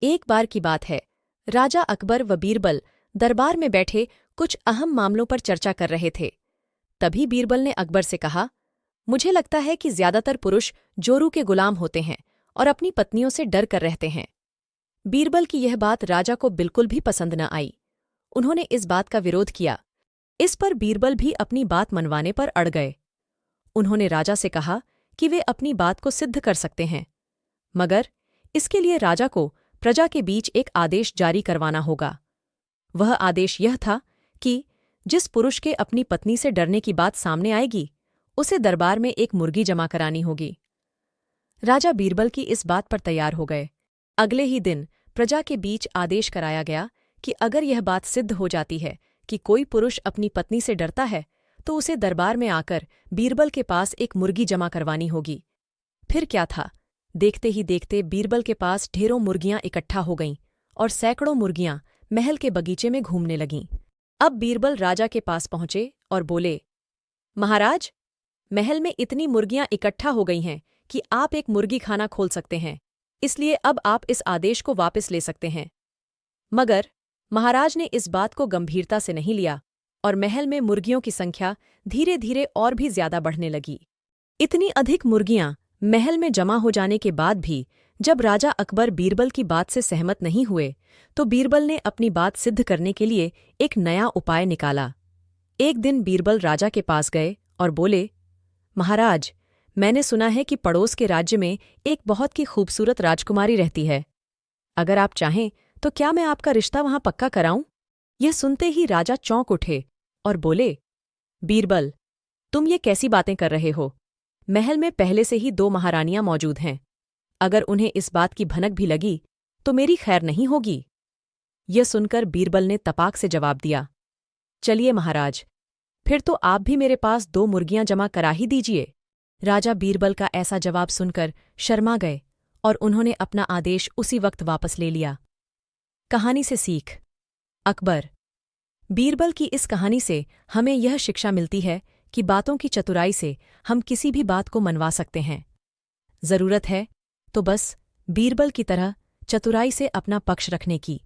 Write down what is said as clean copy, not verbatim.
एक बार की बात है, राजा अकबर व बीरबल दरबार में बैठे कुछ अहम मामलों पर चर्चा कर रहे थे। तभी बीरबल ने अकबर से कहा, मुझे लगता है कि ज्यादातर पुरुष जोरू के गुलाम होते हैं और अपनी पत्नियों से डर कर रहते हैं। बीरबल की यह बात राजा को बिल्कुल भी पसंद न आई। उन्होंने इस बात का विरोध किया। इस पर बीरबल भी अपनी बात मनवाने पर अड़ गए। उन्होंने राजा से कहा कि वे अपनी बात को सिद्ध कर सकते हैं, मगर इसके लिए राजा को प्रजा के बीच एक आदेश जारी करवाना होगा। वह आदेश यह था कि जिस पुरुष के अपनी पत्नी से डरने की बात सामने आएगी, उसे दरबार में एक मुर्गी जमा करानी होगी। राजा बीरबल की इस बात पर तैयार हो गए। अगले ही दिन प्रजा के बीच आदेश कराया गया कि अगर यह बात सिद्ध हो जाती है कि कोई पुरुष अपनी पत्नी से डरता है, तो उसे दरबार में आकर बीरबल के पास एक मुर्गी जमा करवानी होगी। फिर क्या था, देखते ही देखते बीरबल के पास ढेरों मुर्गियां इकट्ठा हो गईं और सैकड़ों मुर्गियां महल के बगीचे में घूमने लगीं। अब बीरबल राजा के पास पहुंचे और बोले, महाराज, महल में इतनी मुर्गियां इकट्ठा हो गई हैं कि आप एक मुर्गी खाना खोल सकते हैं, इसलिए अब आप इस आदेश को वापस ले सकते हैं। मगर महाराज ने इस बात को गंभीरता से नहीं लिया और महल में मुर्गियों की संख्या धीरे धीरे और भी ज्यादा बढ़ने लगी। इतनी अधिक मुर्गियां महल में जमा हो जाने के बाद भी जब राजा अकबर बीरबल की बात से सहमत नहीं हुए, तो बीरबल ने अपनी बात सिद्ध करने के लिए एक नया उपाय निकाला। एक दिन बीरबल राजा के पास गए और बोले, महाराज, मैंने सुना है कि पड़ोस के राज्य में एक बहुत की खूबसूरत राजकुमारी रहती है। अगर आप चाहें तो क्या मैं आपका रिश्ता वहां पक्का कराऊं? यह सुनते ही राजा चौंक उठे और बोले, बीरबल, तुम ये कैसी बातें कर रहे हो? महल में पहले से ही 2 महारानियां मौजूद हैं। अगर उन्हें इस बात की भनक भी लगी तो मेरी खैर नहीं होगी। यह सुनकर बीरबल ने तपाक से जवाब दिया, चलिए महाराज, फिर तो आप भी मेरे पास 2 मुर्गियां जमा करा ही दीजिए। राजा बीरबल का ऐसा जवाब सुनकर शर्मा गए और उन्होंने अपना आदेश उसी वक्त वापस ले लिया। कहानी से सीख। अकबर। बीरबल की इस कहानी से हमें यह शिक्षा मिलती है कि बातों की चतुराई से हम किसी भी बात को मनवा सकते हैं। जरूरत है तो बस बीरबल की तरह चतुराई से अपना पक्ष रखने की।